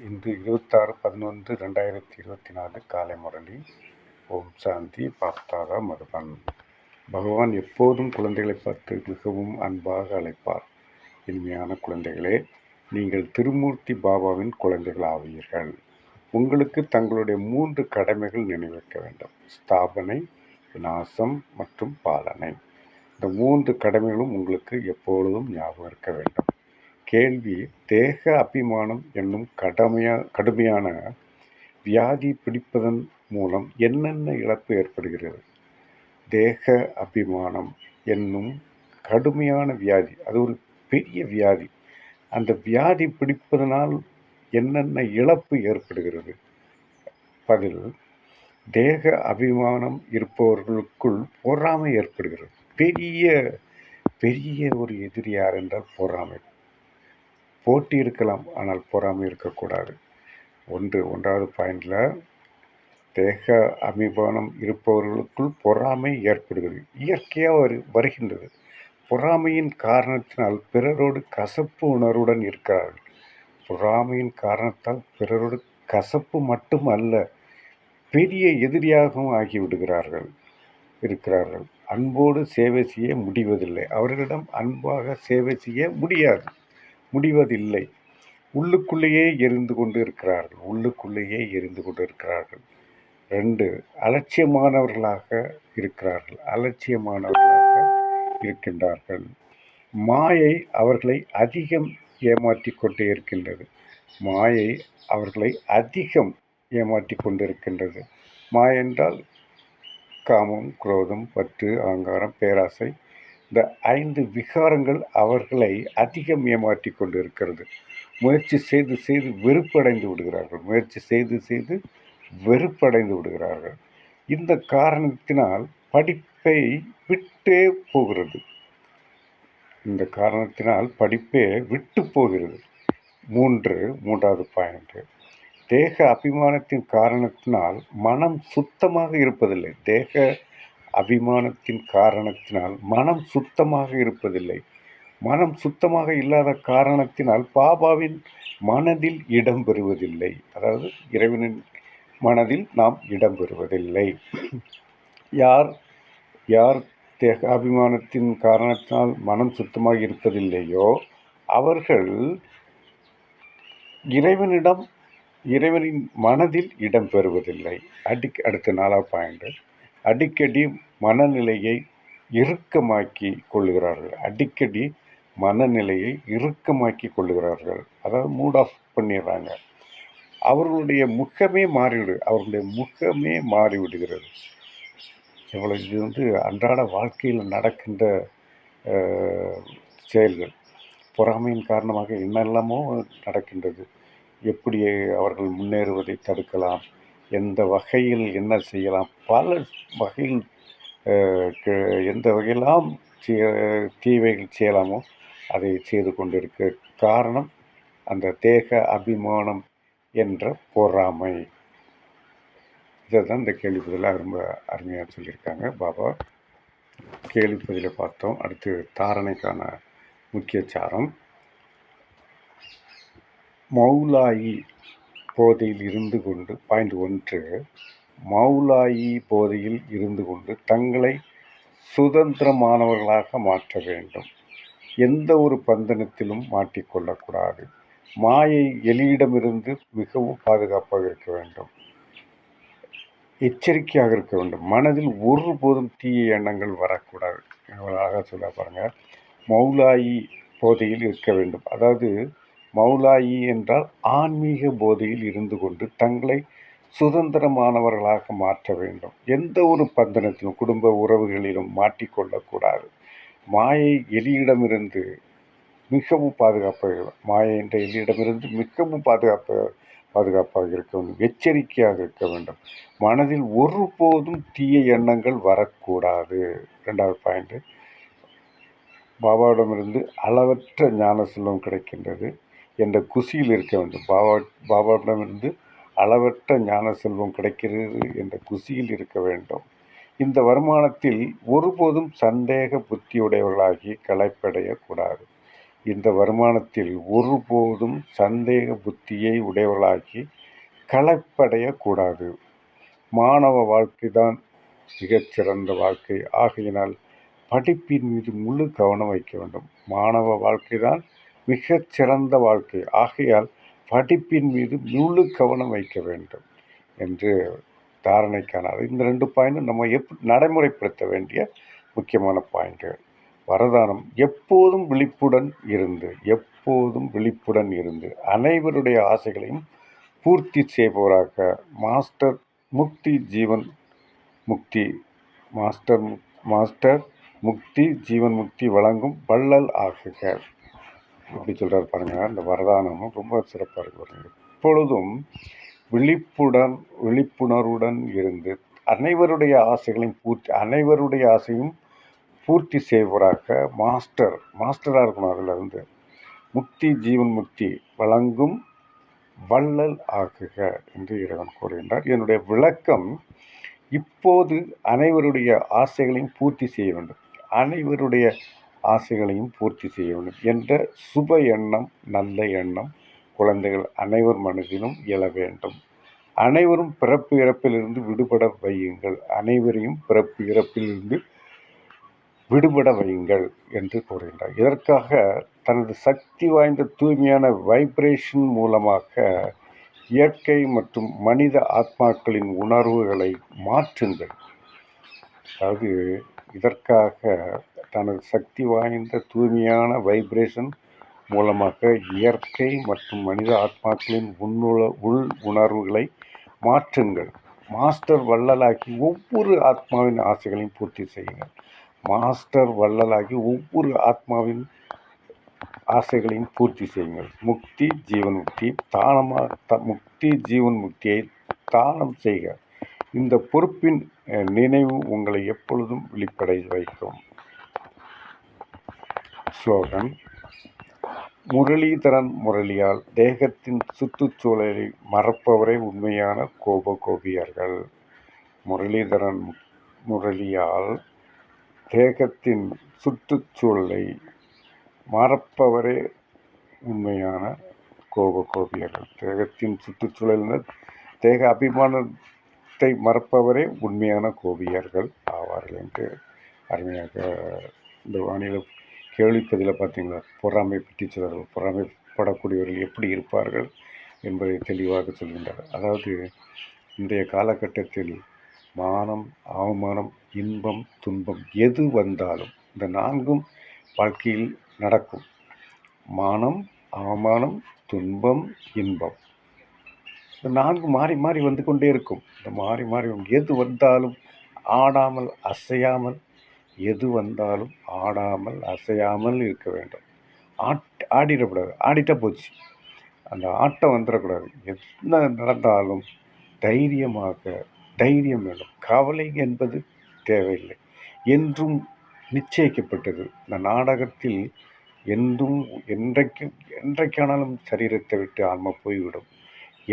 இன்று 26/11/2024 காலை முரளி. ஓம் சாந்தி. பாப்தாதா மதுபன். பகவான் எப்போதும் குழந்தைகளை பார்த்து மிகவும் அன்பாக அழைப்பார். இனிமையான குழந்தைகளே, நீங்கள் திருமூர்த்தி பாபாவின் குழந்தைகள் ஆவீர்கள். உங்களுக்கு தங்களுடைய 3 கடமைகள் நினைவிக்க வேண்டும்: ஸ்தாபனை, விநாசம் மற்றும் பாலனை. இந்த 3 கடமைகளும் உங்களுக்கு எப்பொழுதும் ஞாபகம் இருக்க வேண்டும். கேள்வி: தேக அபிமானம் என்னும் கடுமையான வியாதி பிடிப்பதன் மூலம் என்னென்ன இழப்பு ஏற்படுகிறது? தேக அபிமானம் என்னும் கடுமையான வியாதி, அது ஒரு பெரிய வியாதி. அந்த வியாதி பிடிப்பதனால் என்னென்ன இழப்பு ஏற்படுகிறது? பதில்: தேக அபிமானம் இருப்பவர்களுக்குள் பொறாமை ஏற்படுகிறது. பெரிய ஒரு எதிரி யார் என்றால் பொறாமை. போட்டி இருக்கலாம், ஆனால் பொறாமை இருக்கக்கூடாது. ஒன்றாவது பாயிண்டில், தேக அபிமானம் இருப்பவர்களுக்குள் பொறாமை ஏற்படுகிறது. இயற்கையாக வருகின்றது. பொறாமையின் காரணத்தினால் பிறரோடு கசப்பு உணர்வுடன் இருக்கிறார்கள். பொறாமையின் காரணத்தால் பிறரோடு கசப்பு மட்டும் அல்ல, பெரிய எதிரியாகவும் இருக்கிறார்கள். அன்போடு சேவை செய்ய முடிவதில்லை. அவர்களிடம் அன்பாக சேவை செய்ய முடிவதில்லை. உள்ளுக்குள்ளேயே எரிந்து கொண்டு இருக்கிறார்கள். 2, அலட்சியமானவர்களாக இருக்கின்றார்கள். மாயை அவர்களை அதிகம் ஏமாற்றிக் கொண்டே இருக்கின்றது. மாயை என்றால் காமம், குரோதம், பற்று, அகங்காரம், பேராசை. இந்த 5 விகாரங்கள் அவர்களை அதிகம் ஏமாற்றி கொண்டு இருக்கிறது. முயற்சி செய்து வெறுப்படைந்து விடுகிறார்கள். இந்த காரணத்தினால் படிப்பை விட்டே போகிறது. 3வது பாயிண்ட், தேக அபிமானத்தின் காரணத்தினால் மனம் சுத்தமாக இருப்பதில்லை. மனம் சுத்தமாக இல்லாத காரணத்தினால் பாபாவின் மனதில் இடம் பெறுவதில்லை. அதாவது இறைவனின் மனதில் நாம் இடம் பெறுவதில்லை. யார் தேக அபிமானத்தின் காரணத்தினால் மனம் சுத்தமாக இருப்பதில்லையோ அவர்கள் இறைவனின் மனதில் இடம் பெறுவதில்லை. அடுத்த 4வது பாயிண்ட், அடிக்கடி மனநிலையை இறுக்கமாக்கி கொள்ளுகிறார்கள். அதாவது மூட் ஆஃப் பண்ணிடுறாங்க. அவர்களுடைய முகமே மாறிவிடுகிறது. இது அன்றாட வாழ்க்கையில் நடக்கின்ற செயல்கள். பொறாமையின் காரணமாக என்னெல்லாமோ நடக்கின்றது. எப்படி அவர்கள் முன்னேறுவதை தடுக்கலாம், எந்த வகையில் என்ன செய்யலாம், பல வகையில் எந்த வகையெல்லாம் தீவைகள் செய்யலாமோ அதை செய்து கொண்டிருக்க காரணம் அந்த தேக அபிமானம் என்ற பொறாமை. இதை தான் இந்த கேள்வி பதிலாக ரொம்ப அருமையாக சொல்லியிருக்காங்க பாபா. கேள்வி பதிலை பார்த்தோம். அடுத்து தாரணைக்கான முக்கிய சாரம். மௌலாயி போதையில் இருந்து கொண்டு பாயிண்ட் 1, மௌலாயி போதையில் இருந்து கொண்டு தங்களை சுதந்திரமானவர்களாக மாற்ற வேண்டும். எந்த ஒரு பந்தனத்திலும் மாட்டிக்கொள்ளக்கூடாது. மாயை எலியிடமிருந்து மிகவும் பாதுகாப்பாக இருக்க வேண்டும். எச்சரிக்கையாக இருக்க வேண்டும். மனதில் ஒருபோதும் தீய எண்ணங்கள் வரக்கூடாது. அழகாக சொல்ல பாருங்க. மௌலாயி போதையில் இருக்க வேண்டும். அதாவது மௌலாயி என்றால் ஆன்மீக போதையில் இருந்து கொண்டு தங்களை சுதந்திரமானவர்களாக மாற்ற வேண்டும். எந்த ஒரு பந்தனத்திலும் குடும்ப உறவுகளிலும் மாட்டிக்கொள்ளக்கூடாது. மாயை எலியிடமிருந்து மிகவும் பாதுகாப்பாக இருக்க வேண்டும். எச்சரிக்கையாக இருக்க வேண்டும். மனதில் ஒருபோதும் தீய எண்ணங்கள் வரக்கூடாது. 2வது பாயிண்ட், பாபாவிடமிருந்து அளவற்ற ஞான செல்வம் கிடைக்கின்றது என்ற குசியில் இருக்க வேண்டும். பாபாவிடமிருந்து அளவற்ற ஞான செல்வம் கிடைக்கிறது என்ற குசியில் இருக்க வேண்டும். இந்த வருமானத்தில் ஒருபோதும் சந்தேக புத்தியுடையவர்களாகி களைப்படையக்கூடாது. இந்த வருமானத்தில் ஒருபோதும் சந்தேக புத்தியை உடையவர்களாகி களைப்படையக்கூடாது. மாணவ வாழ்க்கைதான் மிகச்சிறந்த வாழ்க்கை. ஆகையினால் படிப்பின் மீது முழு கவனம் வைக்க வேண்டும். மாணவ வாழ்க்கைதான் மிகச்சிறந்த வாழ்க்கை. ஆகையால் படிப்பின் மீது முழு கவனம் வைக்க வேண்டும் என்று தாரணைக்கான இந்த 2 பாயிண்ட்டும் நம்ம நடைமுறைப்படுத்த வேண்டிய முக்கியமான பாயிண்ட்டுகள். வரதானம் எப்போதும் விழிப்புடன் இருந்து அனைவருடைய ஆசைகளையும் பூர்த்தி செய்பவராக மாஸ்டர் முக்தி ஜீவன் முக்தி வழங்கும் வள்ளல் ஆகுக. அப்படி சொல்கிறார் பாருங்க. அந்த வரதானமும் ரொம்ப சிறப்பாக இருக்கு பாருங்க. எப்பொழுதும் விழிப்புணர்வுடன் இருந்து அனைவருடைய ஆசையும் பூர்த்தி செய்வராக மாஸ்டராக இருக்கணும். அதில் வந்து ஜீவன் முக்தி வழங்கும் வள்ளல் ஆகுக என்று இறைவன் கூறுகின்றார். என்னுடைய விளக்கம் இப்போது அனைவருடைய ஆசைகளையும் பூர்த்தி செய்ய வேண்டும் என்ற சுப எண்ணம், நல்ல எண்ணம் குழந்தைகள் அனைவர் மனதிலும் எழ வேண்டும். அனைவரையும் பிறப்பு இறப்பிலிருந்து விடுபட வையுங்கள் என்று கூறுகின்றார். இதற்காக தனது சக்தி வாய்ந்த தூய்மையான வைப்ரேஷன் மூலமாக இயற்கை மற்றும் மனித ஆத்மாக்களின் உணர்வுகளை மாற்றுங்கள். அதாவது இதற்காக தனது சக்தி வாய்ந்த தூய்மையான வைப்ரேஷன் மூலமாக இயற்கை மற்றும் மனித ஆத்மாக்களின் உள் உணர்வுகளை மாற்றுங்கள். மாஸ்டர் வள்ளலாகி ஒவ்வொரு ஆத்மாவின் ஆசைகளையும் பூர்த்தி செய்யுங்கள். முக்தி ஜீவன் முக்தியை தானம் செய்க. இந்த பொறுப்பின் நினைவு உங்களை எப்பொழுதும் விழிப்படைய வைக்கும். ஸ்லோகன். முரளிதரன் முரளியால் தேகத்தின் சுற்றுச்சூழலை மறப்பவரே உண்மையான கோபியர்கள். முரளிதரன் முரளியால் தேகத்தின் சுற்றுச்சூழலை மறப்பவரே உண்மையான கோபியர்கள். தேகத்தின் சுற்றுச்சூழல் தேக அபிமானத்தை மறப்பவரே உண்மையான கோபியர்கள் ஆவார்கள் என்று அருமையாக இந்த வானிலை கேள்விப்பதில் பார்த்தீங்களா, பொறாமை பற்றி சொல்கிறார்கள். பொறாமைப்படக்கூடியவர்கள் எப்படி இருப்பார்கள் என்பதை தெளிவாக சொல்கின்றார். அதாவது இன்றைய காலகட்டத்தில் மானம், அவமானம், இன்பம், துன்பம் எது வந்தாலும் இந்த 4ம் வாழ்க்கையில் நடக்கும். மானம், அவமானம், துன்பம், இன்பம், இந்த 4 மாறி மாறி வந்து கொண்டே இருக்கும். இந்த மாறி எது வந்தாலும் ஆடாமல் அசையாமல் இருக்க வேண்டும். ஆடிடக்கூடாது. ஆடிட்டா போச்சு, அந்த ஆட்டம் வந்துடக்கூடாது. என்ன நடந்தாலும் தைரியம் வேண்டும். கவலை என்பது தேவையில்லை. என்றும் நிச்சயிக்கப்பட்டது. இந்த நாடகத்தில் என்றைக்கானாலும் சரீரத்தை விட்டு ஆன்மா போய்விடும்.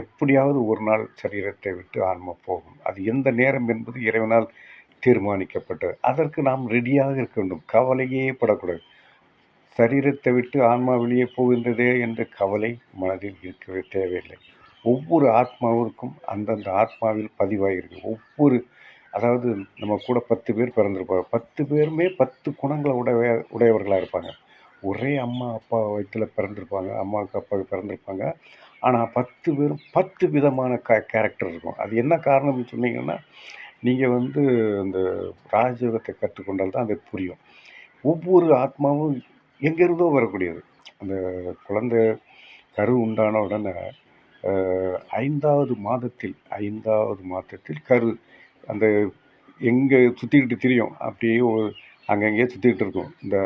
எப்படியாவது ஒரு நாள் சரீரத்தை விட்டு ஆன்மா போகும். அது எந்த நேரம் என்பது இறைவனால் தீர்மானிக்கப்பட்டது. அதற்கு நாம் ரெடியாக இருக்க வேண்டும். கவலையே படக்கூடாது. சரீரத்தை விட்டு ஆன்மா வெளியே போகின்றதே என்ற கவலை மனதில் இருக்கவே தேவையில்லை. ஒவ்வொரு ஆத்மாவிற்கும் அந்தந்த ஆத்மாவில் பதிவாகிருக்கு. அதாவது நம்ம கூட 10 பேர் பிறந்திருப்பாங்க. 10 பேருமே 10 குணங்களை உடையவர்களாக இருப்பாங்க. ஒரே அம்மா அப்பா வயிற்றில் பிறந்திருப்பாங்க, அம்மாவுக்கு அப்பாவுக்கு பிறந்திருப்பாங்க. ஆனால் 10 பேரும் 10 விதமான கேரக்டர் இருக்கும். அது என்ன காரணம்னு சொன்னீங்கன்னா, நீங்கள் இந்த ராஜயோகத்தை கற்றுக்கொண்டால் தான் அது புரியும். ஒவ்வொரு ஆத்மாவும் எங்கேருந்தோ வரக்கூடியது. அந்த குழந்தை கரு உண்டான உடனே 5வது மாதத்தில் கரு அந்த எங்கே சுற்றிக்கிட்டு திரியும். அப்படியே அங்கங்கேயே சுற்றிக்கிட்டு இருக்கும். இந்த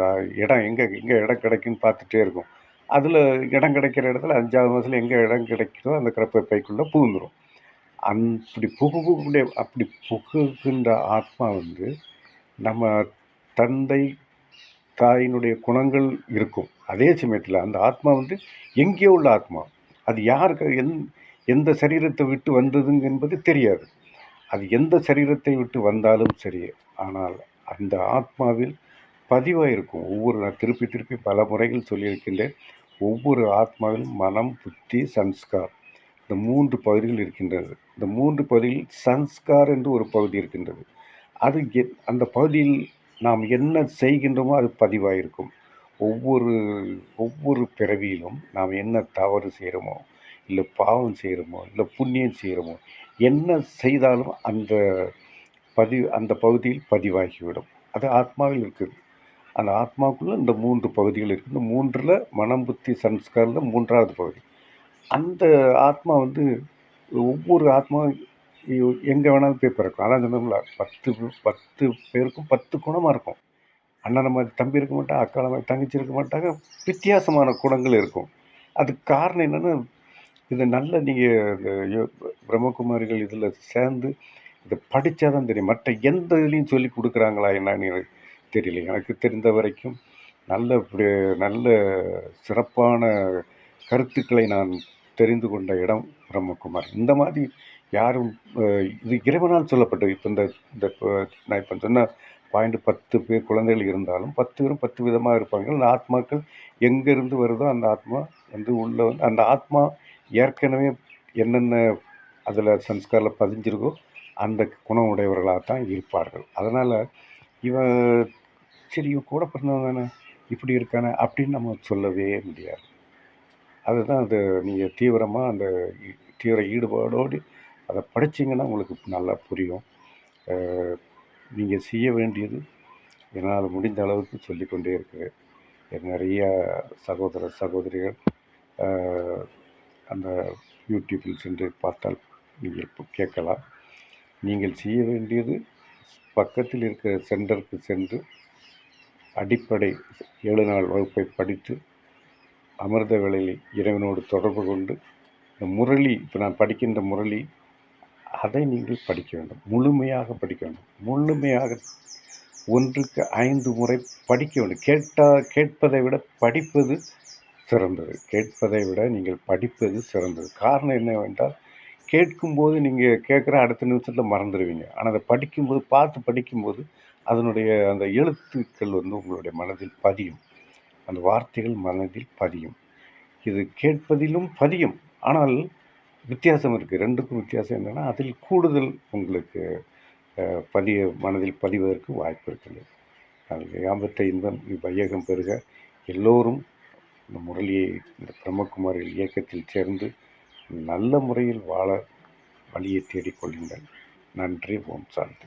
இடம் எங்கே இடம் கிடைக்குன்னு பார்த்துட்டே இருக்கும். அதில் இடம் கிடைக்கிற இடத்துல 5வது மாதத்தில் எங்கே இடம் கிடைக்குதோ அந்த கர்ப்ப பைக்குள்ளே புகுந்துடும். அப்படி புகுகின்ற ஆத்மா நம்ம தந்தை தாயினுடைய குணங்கள் இருக்கும். அதே சமயத்தில் அந்த ஆத்மா எங்கேயோ உள்ள ஆத்மா. அது யாருக்கு எந்த சரீரத்தை விட்டு வந்ததுங்க என்பது தெரியாது. அது எந்த சரீரத்தை விட்டு வந்தாலும் சரி, ஆனால் அந்த ஆத்மாவில் பதிவாக இருக்கும். நான் திருப்பி திருப்பி பல முறைகள் சொல்லியிருக்கின்றேன். ஒவ்வொரு ஆத்மாவிலும் மனம், புத்தி, சன்ஸ்கார் இந்த 3 பகுதிகள் இருக்கின்றது. இந்த 3 பகுதியில் சன்ஸ்கார் என்று ஒரு பகுதி இருக்கின்றது. அது அந்த பகுதியில் நாம் என்ன செய்கின்றோமோ அது பதிவாயிருக்கும். ஒவ்வொரு ஒவ்வொரு பிறவியிலும் நாம் என்ன தவறு செய்கிறோமோ, இல்லை பாவம் செய்கிறோமோ, இல்லை புண்ணியம் செய்கிறோமோ, என்ன செய்தாலும் அந்த பகுதியில் பதிவாகிவிடும். அது ஆத்மாவில் இருக்குது. அந்த ஆத்மாவுக்குள்ளே இந்த 3 பகுதிகள் இருக்குது. இந்த 3ல் மனம், புத்தி, சன்ஸ்காரில் 3வது பகுதி. அந்த ஆத்மா வந்து ஒவ்வொரு ஆத்மா எங்கே வேணாலும் போய் பிறக்கும். அதான் சொன்னோம்ல, 10 பேருக்கும் 10 குணமாக இருக்கும். அண்ணனை மாதிரி தம்பி இருக்க மாட்டாங்க, அக்காளை மாதிரி தங்கச்சி இருக்க மாட்டாங்க. வித்தியாசமான குணங்கள் இருக்கும். அதுக்கு காரணம் என்னென்னா, இதை நல்லா நீங்கள் இந்த பிரம்மகுமாரிகள் இதில் சேர்ந்து இதை படித்தா தான் தெரியும். மற்ற எந்த இதுலேயும் சொல்லி கொடுக்குறாங்களா என்னன்னு எனக்கு தெரியல. எனக்கு தெரிந்த வரைக்கும் நல்ல சிறப்பான கருத்துக்களை நான் தெரிந்து கொண்ட இடம் பிரம்மகுமாரி. இந்த மாதிரி யாரும் இது இறைவனால் சொல்லப்பட்டது. இப்போ நான் இப்போ சொன்ன 10 பேர் குழந்தைகள் இருந்தாலும் 10 பேரும் 10 விதமாக இருப்பாங்க. அந்த ஆத்மாக்கள் எங்கேருந்து வருதோ அந்த ஆத்மா உள்ளே அந்த ஆத்மா ஏற்கனவே என்னென்ன அதில் சன்ஸ்காரில் பதிஞ்சிருக்கோ அந்த குணம் உடையவர்களாக தான் இருப்பார்கள். அதனால் இவன் சரி இவன் கூட பிறந்தவன் தானே இப்படி இருக்கானே அப்படின்னு நம்ம சொல்லவே முடியாது. அதுதான் நீங்கள் தீவிரமாக தீவிர ஈடுபாடோடு அதை படிச்சிங்கன்னா உங்களுக்கு நல்லா புரியும். நீங்கள் செய்ய வேண்டியது என்னால் முடிந்த அளவுக்கு சொல்லிக்கொண்டே இருக்கிறேன். நிறைய சகோதரிகள் அந்த யூடியூப்பில் சென்று பார்த்தால் நீங்கள் கேட்கலாம். நீங்கள் செய்ய வேண்டியது பக்கத்தில் இருக்கிற சென்டருக்கு சென்று அடிப்படை 7 நாள் வகுப்பை படித்து அமிர்த வேளையில் இறைவனோடு தொடர்பு கொண்டு இந்த முரளி, இப்போ நான் படிக்கின்ற முரளி, அதை நீங்கள் படிக்க வேண்டும். முழுமையாக படிக்க வேண்டும். முழுமையாக 1க்கு 5 முறை படிக்க வேண்டும். கேட்பதை விட படிப்பது சிறந்தது. கேட்பதை விட நீங்கள் படிப்பது சிறந்தது. காரணம் என்னவென்றால், கேட்கும்போது நீங்கள் கேட்குற அடுத்த நிமிஷத்தில் மறந்துடுவீங்க. ஆனால் அதை பார்த்து படிக்கும்போது அதனுடைய அந்த எழுத்துக்கள் உங்களுடைய மனதில் பதியும். அந்த வார்த்தைகள் மனதில் பதியும். இது கேட்பதிலும் பதியும். ஆனால் வித்தியாசம் இருக்குது. 2க்கும் வித்தியாசம் என்னென்னா, அதில் கூடுதல் உங்களுக்கு மனதில் பதிவதற்கு வாய்ப்பு இருக்குது. யாம்பற்ற இன்பம் வையகம் பெறுக. எல்லோரும் இந்த முரளியை, இந்த பிரம்மகுமாரிகள் இயக்கத்தில் சேர்ந்து நல்ல முறையில் வாழ வழியை தேடிக்கொள்ளுங்கள். நன்றி. ஓம் சாந்தி.